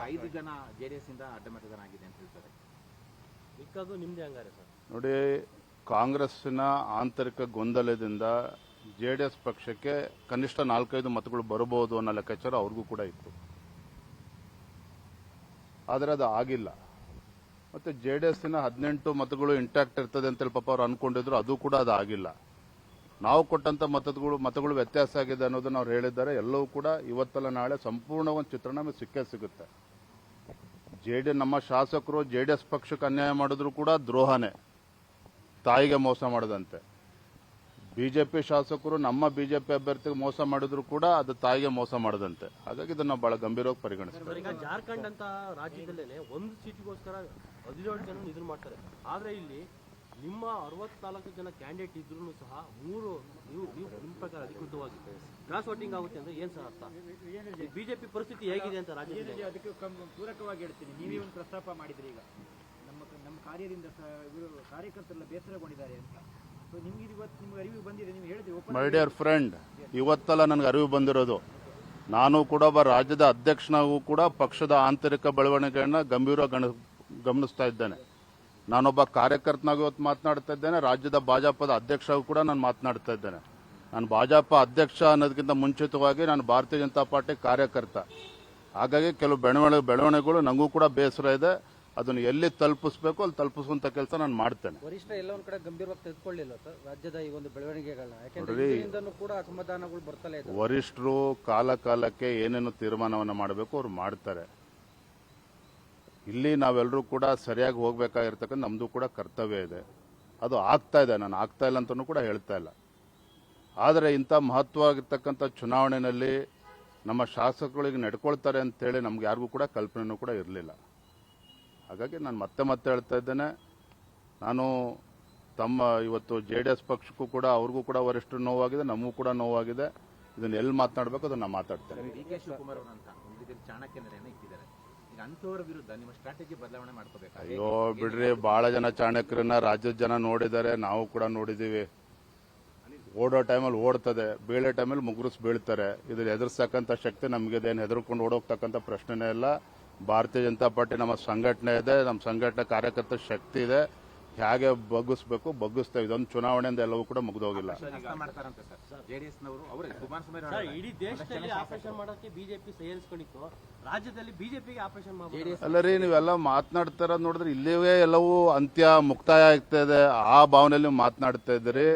5 ಜನ ಜೆಡಿಎಸ್ ಇಂದ ಅಡ್ಡ ಮತದಾನ ಆಗಿದೆ ಅಂತ ಹೇಳ್ತಾರೆ. ಮಿಕ್ಕದು ನಿಮ್ದೇ ಹಂಗಾರೆ ಸರ್? ನೋಡಿ, ಕಾಂಗ್ರೆಸ್ಸಿನ ಆಂತರಿಕ ಗೊಂದಲದಿಂದ ಜೆಡಿಎಸ್ ಪಕ್ಷಕ್ಕೆ ಕನಿಷ್ಠ 4-5 ಮತಗಳು ಬರಬಹುದು ಅನ್ನೋ ಲೆಕ್ಕಾಚಾರ ಅವ್ರಿಗೂ ಕೂಡ ಇತ್ತು. ಆದರೆ ಅದು ಆಗಿಲ್ಲ. ಮತ್ತೆ ಜೆಡಿಎಸ್ನ 18 ಮತಗಳು ಇಂಟ್ಯಾಕ್ಟ್ ಇರ್ತದೆ ಅಂತೇಳಿ ಪಾಪ ಅವ್ರು ಅನ್ಕೊಂಡಿದ್ರು, ಅದು ಕೂಡ ಅದು ಆಗಿಲ್ಲ. ನಾವು ಕೊಟ್ಟಂತ ಮತಗಳು ವ್ಯತ್ಯಾಸ ಆಗಿದೆ ಅನ್ನೋದನ್ನ ಅವ್ರು ಹೇಳಿದ್ದಾರೆ. ಎಲ್ಲವೂ ಕೂಡ ಇವತ್ತಲ್ಲ ನಾಳೆ ಸಂಪೂರ್ಣ ಒಂದು ಚಿತ್ರಣ ನಮಗೆ ಸಿಕ್ಕೇ ಸಿಗುತ್ತೆ. ನಮ್ಮ ಶಾಸಕರು ಜೆಡಿಎಸ್ ಪಕ್ಷಕ್ಕೆ ಅನ್ಯಾಯ ಮಾಡಿದ್ರು ಕೂಡ ದ್ರೋಹನೇ, ತಾಯಿಗೆ ಮೋಸ ಮಾಡದಂತೆ. ಬಿಜೆಪಿ ಶಾಸಕರು ನಮ್ಮ ಬಿಜೆಪಿ ಅಭ್ಯರ್ಥಿಗೆ ಮೋಸ ಮಾಡಿದ್ರು ಕೂಡ ಅದು ತಾಯಿಗೆ ಮೋಸ ಮಾಡದಂತೆ. ಹಾಗಾಗಿ ಇದನ್ನ ಬಹಳ ಗಂಭೀರವಾಗಿ ಪರಿಗಣಿಸ್ತಾರೆ. ಈಗ ಜಾರ್ಖಂಡ್ ಅಂತ ರಾಜ್ಯದಲ್ಲೇ ಒಂದು ಸೀಟಿಗೋಸ್ಕರ 17 ಜನ ನಿಧನ ಮಾಡ್ತಾರೆ. ಆದ್ರೆ ಇಲ್ಲಿ ನಿಮ್ಮ 64 ಜನ ಕ್ಯಾಂಡಿಡೇಟ್ ಇದ್ರೂ ಸಹ 3 ನೀವು ನಿಮ್ಮ ಪ್ರಕಾರ ಅಧಿಕೃತವಾಗಿ ಕ್ರಾಸ್ ವೋಟಿಂಗ್ ಆಗುತ್ತೆ ಅಂದ್ರೆ ಏನ್ ಸರ್ ಅರ್ಥ? ಬಿಜೆಪಿ ಪರಿಸ್ಥಿತಿ ಹೇಗಿದೆ ಅಂತ ರಾಜ್ಯದಲ್ಲಿ? ಅದಕ್ಕೆ ಪೂರಕವಾಗಿ ಹೇಳ್ತೀನಿ. ನೀವೇ ಒಂದು ಪ್ರಸ್ತಾಪ ಮಾಡಿದ್ರಿ. ಈಗ ನಮ್ಮ ಕಾರ್ಯದಿಂದ ಕಾರ್ಯಕರ್ತರೆಲ್ಲ ಬೇಸರಗೊಂಡಿದ್ದಾರೆ ಅಂತ. ಸೊ ನಿಮ್ಗೆ ಇವತ್ತು ನಿಮ್ಗೆ ಅರಿವು ಬಂದಿದೆ, ನೀವು ಹೇಳಿದ್ರಿ. ಮೈ ಡಿಯರ್ ಫ್ರೆಂಡ್, ಇವತ್ತೆಲ್ಲ ನನಗೆ ಅರಿವು ಬಂದಿರೋದು. ನಾನು ಕೂಡ ಒಬ್ಬ ರಾಜ್ಯದ ಅಧ್ಯಕ್ಷನಾಗೂ ಕೂಡ ಪಕ್ಷದ ಆಂತರಿಕ ಬೆಳವಣಿಗೆಯನ್ನು ಗಂಭೀರವಾಗಿ ಗಮನಿಸ್ತಾ ಇದ್ದೇನೆ. ನಾನೊಬ್ಬ ಕಾರ್ಯಕರ್ತನಾಗಿ ಇವತ್ತು ಮಾತನಾಡ್ತಾ ಇದ್ದೇನೆ. ರಾಜ್ಯದ ಭಾಜಪದ ಅಧ್ಯಕ್ಷರಾಗೂ ಕೂಡ ನಾನು ಮಾತನಾಡ್ತಾ ಇದ್ದೇನೆ. ನಾನು ಭಾಜಪ ಅಧ್ಯಕ್ಷ ಅನ್ನೋದಕ್ಕಿಂತ ಮುಂಚಿತವಾಗಿ ನಾನು ಭಾರತೀಯ ಜನತಾ ಪಾರ್ಟಿ ಕಾರ್ಯಕರ್ತ. ಹಾಗಾಗಿ ಕೆಲವು ಬೆಳವಣಿಗೆಗಳು ನನಗೂ ಕೂಡ ಬೇಸರ ಇದೆ. ಅದನ್ನು ಎಲ್ಲಿ ತಲುಪಿಸಬೇಕು ಅಲ್ಲಿ ತಲುಪಿಸುವಂತ ಕೆಲಸ ನಾನು ಮಾಡ್ತೇನೆ. ವರಿಷ್ಠ ಎಲ್ಲ ಒಂದ್ ಕಡೆ ಗಂಭೀರವಾಗಿ ತೆಗೆದುಕೊಳ್ಳಿಲ್ಲ ಸರ್ ರಾಜ್ಯದ ಈ ಒಂದು ಬೆಳವಣಿಗೆಗಳನ್ನ? ಯಾಕಂದ್ರೆ ಕೂಡ ಅಸಮಾಧಾನಗಳು ಬರ್ತಲೇ ಇದೆ. ವರಿಷ್ಠರು ಕಾಲಕ್ಕೆ ಏನೇನು ತೀರ್ಮಾನವನ್ನ ಮಾಡಬೇಕು ಅವ್ರು ಮಾಡ್ತಾರೆ. ಇಲ್ಲಿ ನಾವೆಲ್ಲರೂ ಕೂಡ ಸರಿಯಾಗಿ ಹೋಗ್ಬೇಕಾಗಿರ್ತಕ್ಕಂಥ ನಮ್ದು ಕೂಡ ಕರ್ತವ್ಯ ಇದೆ. ಅದು ಆಗ್ತಾ ಇದೆ. ನಾನು ಆಗ್ತಾ ಇಲ್ಲ ಅಂತನೂ ಕೂಡ ಹೇಳ್ತಾ ಇಲ್ಲ. ಆದರೆ ಇಂಥ ಮಹತ್ವವಾಗಿರ್ತಕ್ಕಂಥ ಚುನಾವಣೆಯಲ್ಲಿ ನಮ್ಮ ಶಾಸಕರುಗಳಿಗೆ ನಡ್ಕೊಳ್ತಾರೆ ಅಂತೇಳಿ ನಮ್ಗೆ ಯಾರಿಗೂ ಕೂಡ ಕಲ್ಪನೆನೂ ಕೂಡ ಇರಲಿಲ್ಲ. ಹಾಗಾಗಿ ನಾನು ಮತ್ತೆ ಹೇಳ್ತಾ ಇದ್ದೇನೆ, ನಾನು ಇವತ್ತು ಜೆಡಿಎಸ್ ಪಕ್ಷಕ್ಕೂ ಕೂಡ ಅವ್ರಿಗೂ ಕೂಡ ವರಿಷ್ಠರು ನೋವಾಗಿದೆ, ನಮಗೂ ಕೂಡ ನೋವಾಗಿದೆ. ಇದನ್ನ ಎಲ್ಲಿ ಮಾತನಾಡಬೇಕು ಅದನ್ನ ಮಾತಾಡ್ತೇನೆ. ಡಿ.ಕೆ. ಶಿವಕುಮಾರ್ ಅಂತ ಒಂದು ರೀತಿಯಲ್ಲಿ ಚಾಣಕ್ಯನರೇನೆ ಇಟ್ಟಿದ್ದಾರೆ. ಈಗ ಅಂಥವರ ವಿರುದ್ಧ ನಿಮ್ಮ ಸ್ಟ್ರಾಟಜಿ ಬದಲಾವಣೆ ಮಾಡ್ಕೋಬೇಕು. ಅಯ್ಯೋ ಬಿಡ್ರಿ, ಬಹಳ ಜನ ಚಾಣಕ್ಯರನ್ನ ರಾಜ್ಯದ ಜನ ನೋಡಿದ್ದಾರೆ, ನಾವು ಕೂಡ ನೋಡಿದೀವಿ. ಓಡೋ ಟೈಮಲ್ಲಿ ಓಡ್ತದೆ, ಬೀಳೋ ಟೈಮಲ್ಲಿ ಮುಗುರಿಸ್ ಬೀಳ್ತಾರೆ. ಇದ್ರ ಎದುರಿಸ್ತಕ್ಕಂಥ ಶಕ್ತಿ ನಮಗಿದೆ. ಏನು ಹೆದರ್ಕೊಂಡು ಓಡೋಗ್ತಕ್ಕಂಥ ಪ್ರಶ್ನೆನೇ ಇಲ್ಲ. ಭಾರತೀಯ ಜನತಾ ಪಾರ್ಟಿ ನಮ್ಮ ಸಂಘಟನೆ ಇದೆ, ನಮ್ಮ ಸಂಘಟನೆ ಕಾರ್ಯಕರ್ತರ ಶಕ್ತಿ ಇದೆ. ಹೇಗೆ ಬಗ್ಗಿಸ್ತೇವೆ. ಇದೊಂದು ಚುನಾವಣೆಯಿಂದ ಎಲ್ಲವೂ ಕೂಡ ಮುಗಿದೋಗಿಲ್ಲ. ಇಡೀ ದೇಶದಲ್ಲಿ ಆಪರೇಷನ್ ಮಾಡೋಕೆ ಬಿಜೆಪಿ ಸೇರಿಸ್ಕೊಂಡಿತ್ತು, ರಾಜ್ಯದಲ್ಲಿ ಬಿಜೆಪಿಗೆ ಆಪರೇಷನ್ ಮಾಡಿ ಅಲ್ಲ ರೀ, ನೀವೆಲ್ಲ ಮಾತನಾಡ್ತಾ ಇರೋದು ನೋಡಿದ್ರೆ ಇಲ್ಲಿವೇ ಎಲ್ಲವೂ ಮುಕ್ತಾಯ ಆಗ್ತಾ ಇದೆ. ಆ ಭಾವನೆಯಲ್ಲಿ ಮಾತನಾಡ್ತಾ ಇದ್ದೀರಿ.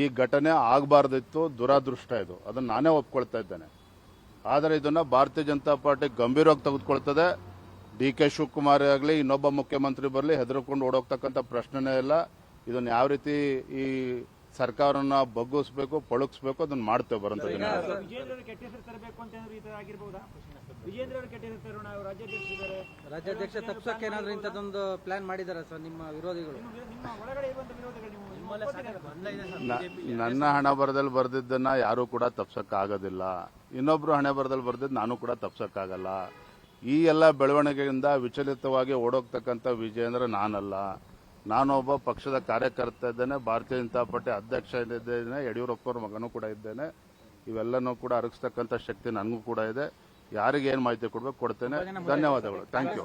ಈ ಘಟನೆ ಆಗಬಾರ್ದಿತ್ತು, ದುರಾದೃಷ್ಟ ಇದು. ಅದನ್ನ ನಾನೇ ಒಪ್ಕೊಳ್ತಾ ಇದ್ದೇನೆ. ಆದರೆ ಇದನ್ನ ಭಾರತೀಯ ಜನತಾ ಪಾರ್ಟಿ ಗಂಭೀರವಾಗಿ ತೆಗೆದುಕೊಳ್ತದೆ. ಡಿ.ಕೆ. ಶಿವಕುಮಾರ್ ಆಗಲಿ ಇನ್ನೊಬ್ಬ ಮುಖ್ಯಮಂತ್ರಿ ಬರಲಿ ಹೆದರ್ಕೊಂಡು ಓಡೋಗ್ತಕ್ಕಂಥ ಪ್ರಶ್ನೆನೇ ಇಲ್ಲ. ಇದನ್ನ ಯಾವ ರೀತಿ ಈ ಸರ್ಕಾರನ ಬಗ್ಗಿಸ್ಬೇಕು, ಪೊಳಗಿಸ್ಬೇಕು ಅದನ್ನ ಮಾಡ್ತೇವೆ. ಬರಂತ ವಿಜೇಂದ್ರ ಕೆಟ್ಟ ಹೆಸರು ತರಬೇಕು ಅಂತ ಈ ತರ ಆಗಿರ್ಬೋದಾ? ವಿಜೇಂದ್ರ ಕೆಟ್ಟ ಹೆಸರು ತರೋಣ, ರಾಜ್ಯಾಧ್ಯಕ್ಷ ತಪ್ಸಕ್ಕೆ ಏನಾದ್ರೂ ಇಂಥದ್ದೊಂದು ಪ್ಲಾನ್ ಮಾಡಿದಾರ ಸರ್ ನಿಮ್ಮ ವಿರೋಧಿಗಳು? ನಿಮ್ಮ ಒಳಗಡೆ ಇರುವಂತ ವಿರೋಧಿಗಳು ನನ್ನ ಹಣ ಬರದಲ್ಲಿ ಬರ್ದಿದ್ದನ್ನ ಯಾರು ಕೂಡ ತಪ್ಸಕ್ಕಾಗೋದಿಲ್ಲ. ಇನ್ನೊಬ್ರು ಹಣೆ ಬರದಲ್ಲಿ ಬರ್ದಿದ್ದು ನಾನು ಕೂಡ ತಪ್ಸಕ್ಕಾಗಲ್ಲ. ಈ ಎಲ್ಲ ಬೆಳವಣಿಗೆಯಿಂದ ವಿಚಲಿತವಾಗಿ ಓಡೋಗ್ತಕ್ಕಂಥ ವಿಜೇಂದ್ರ ನಾನಲ್ಲ. ನಾನೊಬ್ಬ ಪಕ್ಷದ ಕಾರ್ಯಕರ್ತ ಇದ್ದೇನೆ, ಭಾರತೀಯ ಜನತಾ ಪಾರ್ಟಿ ಅಧ್ಯಕ್ಷ ಇದ್ದೇನೆ, ಯಡಿಯೂರಪ್ಪವ್ರ ಮಗನೂ ಕೂಡ ಇದ್ದೇನೆ. ಇವೆಲ್ಲನೂ ಕೂಡ ಅರಗಿಸ್ತಕ್ಕಂಥ ಶಕ್ತಿ ನನಗೂ ಕೂಡ ಇದೆ. ಯಾರಿಗೆ ಏನು ಮಾಹಿತಿ ಕೊಡ್ಬೇಕು ಕೊಡ್ತೇನೆ. ಧನ್ಯವಾದಗಳು. Thank you.